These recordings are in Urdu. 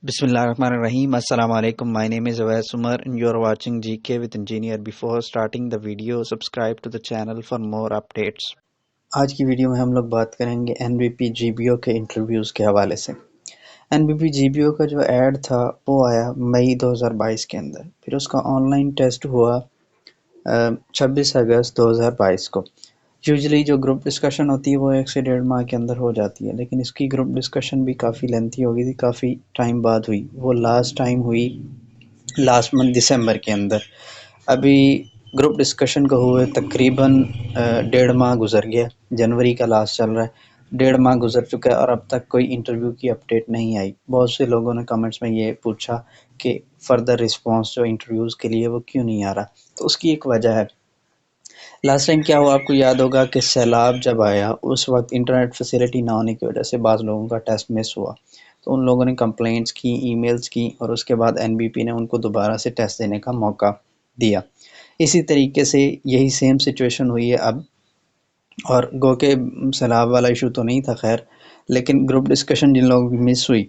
Bismillahirrahmanirrahim. Assalamu alaikum. My name is Awais Umar and you are watching GK with Engineer. Before starting the video, subscribe to the channel for more updates. آج کی ویڈیو میں ہم لوگ بات کریں گے N B P G B O کے انٹرویوز کے حوالے سے۔ N B P G B O کا جو ایڈ تھا وہ آیا مئی 2022 کے اندر، پھر اس کا آن لائن ٹیسٹ ہوا 26 اگست 2022 کو۔ یوزلی جو گروپ ڈسکشن ہوتی ہے وہ 1 سے 1.5 ماہ کے اندر ہو جاتی ہے، لیکن اس کی گروپ ڈسکشن بھی کافی لینتھی ہو گئی تھی، کافی ٹائم بعد ہوئی۔ وہ لاسٹ ٹائم ہوئی لاسٹ منتھ دسمبر کے اندر۔ ابھی گروپ ڈسکشن کو ہوئے تقریباً 1.5 ماہ گزر گیا، جنوری کا لاسٹ چل رہا ہے، 1.5 ماہ گزر چکا ہے اور اب تک کوئی انٹرویو کی اپڈیٹ نہیں آئی۔ بہت سے لوگوں نے کمنٹس میں یہ پوچھا کہ فردر رسپانس جو انٹرویوز کے لیے وہ کیوں نہیں آ رہا، تو اس کی ایک وجہ ہے۔ لاسٹ ٹائم کیا ہوا آپ کو یاد ہوگا کہ سیلاب جب آیا اس وقت انٹرنیٹ فیسیلٹی نہ ہونے کی وجہ سے بعض لوگوں کا ٹیسٹ مس ہوا، تو ان لوگوں نے کمپلینٹس کی، ای میلز کی، اور اس کے بعد این بی پی نے ان کو دوبارہ سے ٹیسٹ دینے کا موقع دیا۔ اسی طریقے سے یہی سیم سچویشن ہوئی ہے اب، اور گو کہ سیلاب والا ایشو تو نہیں تھا خیر، لیکن گروپ ڈسکشن جن لوگوں کی مس ہوئی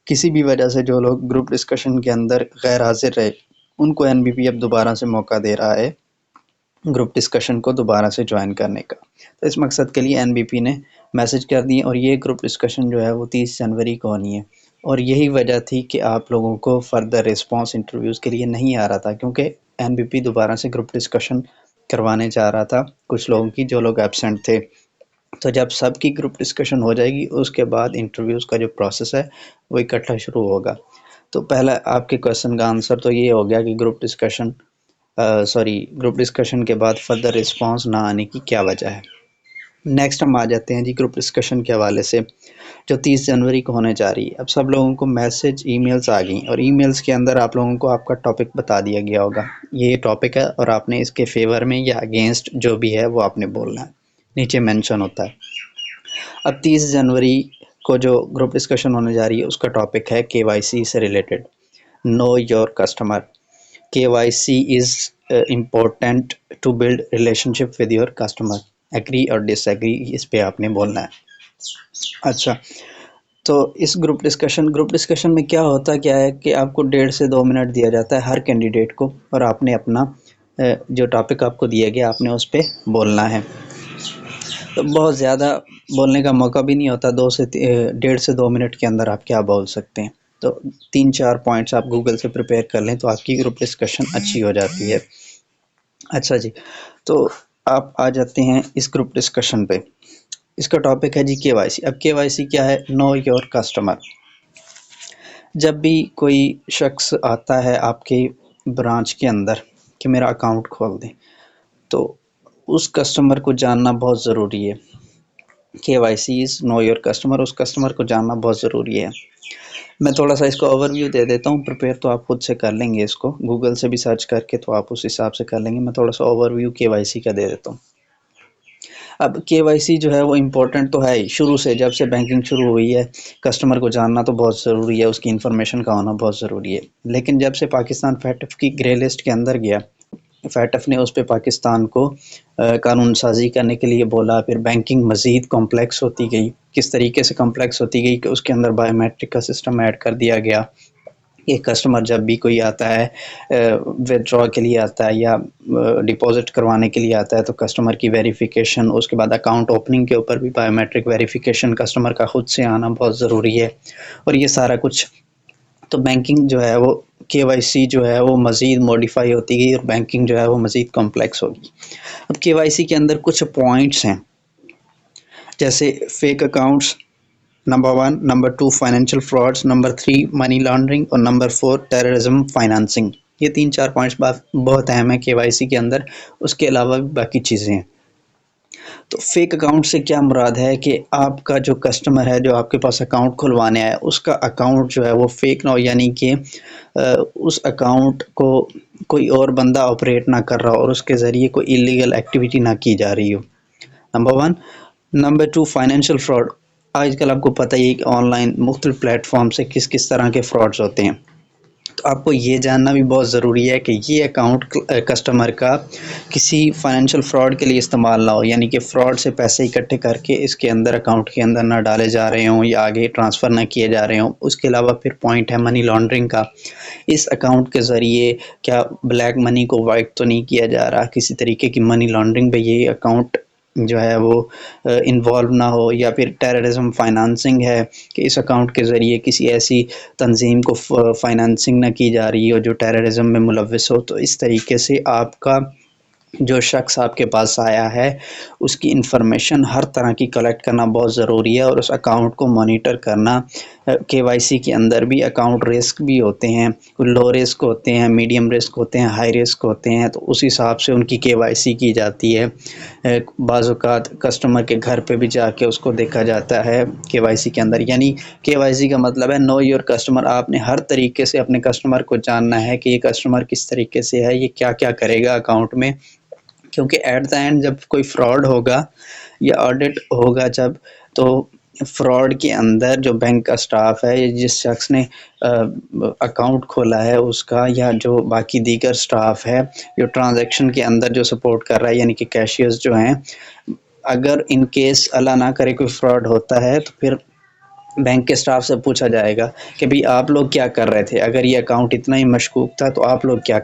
کسی بھی وجہ سے، جو لوگ گروپ ڈسکشن کے اندر غیر حاضر رہے، ان کو این بی پی اب دوبارہ سے موقع دے رہا ہے گروپ ڈسکشن کو دوبارہ سے جوائن کرنے کا۔ تو اس مقصد کے لیے این بی پی نے میسج کر دی، اور یہ گروپ ڈسکشن جو ہے وہ 30 جنوری کو ہونی ہے، اور یہی وجہ تھی کہ آپ لوگوں کو فردر رسپانس انٹرویوز کے لیے نہیں آ رہا تھا، کیونکہ این بی پی دوبارہ سے گروپ ڈسکشن کروانے جا رہا تھا کچھ لوگوں کی جو لوگ ایبسنٹ تھے۔ تو جب سب کی گروپ ڈسکشن ہو جائے گی اس کے بعد انٹرویوز کا جو پروسیس ہے وہ اکٹھا شروع ہوگا۔ تو پہلا آپ کے کویشچن کا آنسر تو یہ ہو گیا کہ گروپ ڈسکشن کے بعد فردر رسپانس نہ آنے کی کیا وجہ ہے۔ نیکسٹ ہم آ جاتے ہیں جی گروپ ڈسکشن کے حوالے سے جو 30 جنوری کو ہونے جا رہی ہے۔ اب سب لوگوں کو میسج ای میلز آ گئیں، اور ای میلز کے اندر آپ لوگوں کو آپ کا ٹاپک بتا دیا گیا ہوگا، یہ ٹاپک ہے اور آپ نے اس کے فیور میں یا اگینسٹ جو بھی ہے وہ آپ نے بولنا ہے، نیچے مینشن ہوتا ہے۔ اب 30 جنوری کو جو گروپ ڈسکشن ہونے جا رہی ہے اس کا ٹاپک ہے کے وائی سی سے related, know your customer. K Y C is important to build relationship with your customer, agree or dish agri اس پہ آپ نے بولنا ہے۔ اچھا، تو اس گروپ ڈسکشن میں کیا ہوتا کیا ہے کہ آپ کو 1.5 سے 2 منٹ دیا جاتا ہے ہر کینڈیڈیٹ کو، اور آپ نے اپنا جو ٹاپک آپ کو دیا گیا آپ نے اس پہ بولنا ہے۔ تو بہت زیادہ بولنے کا موقع بھی نہیں ہوتا، 1.5 سے 2 منٹ کے اندر آپ کیا بول سکتے ہیں۔ تو 3-4 پوائنٹس آپ گوگل سے پریپیئر کر لیں تو آپ کی گروپ ڈسکشن اچھی ہو جاتی ہے۔ اچھا جی، تو آپ آ جاتے ہیں اس گروپ ڈسکشن پہ۔ اس کا ٹاپک ہے جی کے وائی سی۔ اب کے وائی سی کیا ہے؟ Know your customer. جب بھی کوئی شخص آتا ہے آپ کے برانچ کے اندر کہ میرا اکاؤنٹ کھول دیں، تو اس کسٹمر کو جاننا بہت ضروری ہے۔ K Y C is know your customer, اس کسٹمر کو جاننا بہت ضروری ہے۔ میں تھوڑا سا اس کو اوور ویو دے دیتا ہوں، پریپیئر تو آپ خود سے کر لیں گے، اس کو گوگل سے بھی سرچ کر کے تو آپ اس حساب سے کر لیں گے۔ میں تھوڑا سا اوور ویو کے وائی سی کا دے دیتا ہوں۔ اب کے وائی سی جو ہے وہ امپورٹنٹ تو ہے ہی، شروع سے جب سے بینکنگ شروع ہوئی ہے کسٹمر کو جاننا تو بہت ضروری ہے، اس کی انفارمیشن کا ہونا بہت ضروری ہے۔ لیکن جب سے پاکستان فیٹف کی گرے لسٹ کے اندر گیا، فیٹف نے اس پہ پاکستان کو قانون سازی کرنے کے لیے بولا، پھر بینکنگ مزید کمپلیکس ہوتی گئی۔ کس طریقے سے کمپلیکس ہوتی گئی کہ اس کے اندر بایو میٹرک کا سسٹم ایڈ کر دیا گیا کہ کسٹمر جب بھی کوئی آتا ہے ودڈرا کے لیے آتا ہے یا ڈپازٹ کروانے کے لیے آتا ہے تو کسٹمر کی ویریفیکیشن، اس کے بعد اکاؤنٹ اوپننگ کے اوپر بھی بایو میٹرک ویریفیکیشن کسٹمر کا خود سے آنا بہت ضروری ہے، اور یہ سارا کچھ۔ تو بینکنگ جو ہے وہ کے وائی سی جو ہے وہ مزید موڈیفائی ہوتی گئی اور بینکنگ جو ہے وہ مزید کمپلیکس ہوگی۔ اب کے وائی سی کے اندر کچھ پوائنٹس ہیں، جیسے fake accounts number 1، number 2 financial frauds, number 3 money laundering, اور نمبر 4 ٹیررزم فائنانسنگ۔ یہ 3-4 پوائنٹس بہت اہم ہے کے وائی سی کے اندر، اس کے علاوہ بھی باقی چیزیں ہیں۔ تو فیک اکاؤنٹ سے کیا مراد ہے کہ آپ کا جو کسٹمر ہے جو آپ کے پاس اکاؤنٹ کھلوانے آیا اس کا اکاؤنٹ جو ہے وہ فیک نہ ہو، یعنی کہ اس اکاؤنٹ کو کوئی اور بندہ آپریٹ نہ کر رہا ہو اور اس کے ذریعے کوئی ایلیگل ایکٹیویٹی نہ کی جا رہی ہو، نمبر 1۔ Number 2 financial fraud. آج کل آپ کو پتہ ہی ہے کہ آن لائن مختلف پلیٹ فارم سے کس طرح کے فراڈز ہوتے ہیں، تو آپ کو یہ جاننا بھی بہت ضروری ہے کہ یہ اکاؤنٹ کسٹمر کا کسی فائنینشیل فراڈ کے لیے استعمال نہ ہو، یعنی کہ فراڈ سے پیسے اکٹھے کر کے اس کے اندر اکاؤنٹ کے اندر نہ ڈالے جا رہے ہوں یا آگے ٹرانسفر نہ کیے جا رہے ہوں۔ اس کے علاوہ پھر پوائنٹ ہے منی لانڈرنگ کا، اس اکاؤنٹ کے ذریعے کیا بلیک منی کو وائٹ تو نہیں کیا جا رہا، کسی طریقے کی منی لانڈرنگ پہ یہ اکاؤنٹ جو ہے وہ انوالو نہ ہو، یا پھر ٹیررزم فائنانسنگ ہے کہ اس اکاؤنٹ کے ذریعے کسی ایسی تنظیم کو فائنانسنگ نہ کی جا رہی ہو جو ٹیررزم میں ملوث ہو۔ تو اس طریقے سے آپ کا جو شخص آپ کے پاس آیا ہے اس کی انفارمیشن ہر طرح کی کلیکٹ کرنا بہت ضروری ہے، اور اس اکاؤنٹ کو مانیٹر کرنا۔ کے وائی سی کے اندر بھی اکاؤنٹ رسک بھی ہوتے ہیں، لو رسک ہوتے ہیں، میڈیم رسک ہوتے ہیں، ہائی رسک ہوتے ہیں، تو اس حساب سے ان کی کے وائی سی کی جاتی ہے۔ بعض اوقات کسٹمر کے گھر پہ بھی جا کے اس کو دیکھا جاتا ہے کے وائی سی کے اندر، یعنی کے وائی سی کا مطلب ہے نو یور کسٹمر۔ آپ نے ہر طریقے سے اپنے کسٹمر کو جاننا ہے کہ یہ کسٹمر کس طریقے سے ہے، یہ کیا کیا کرے گا اکاؤنٹ میں، کیونکہ ایٹ دا اینڈ جب کوئی فراڈ ہوگا یا آڈٹ ہوگا جب، تو فراڈ کے اندر جو بینک کا سٹاف ہے یا جس شخص نے اکاؤنٹ کھولا ہے اس کا، یا جو باقی دیگر سٹاف ہے جو ٹرانزیکشن کے اندر جو سپورٹ کر رہا ہے، یعنی کہ کیشیئرز جو ہیں، اگر ان کیس اللہ نہ کرے کوئی فراڈ ہوتا ہے تو پھر بینک کے سٹاف سے پوچھا جائے گا کہ بھئی آپ لوگ کیا کر رہے تھے، اگر یہ اکاؤنٹ اتنا ہی مشکوک تھا تو آپ لوگ کیا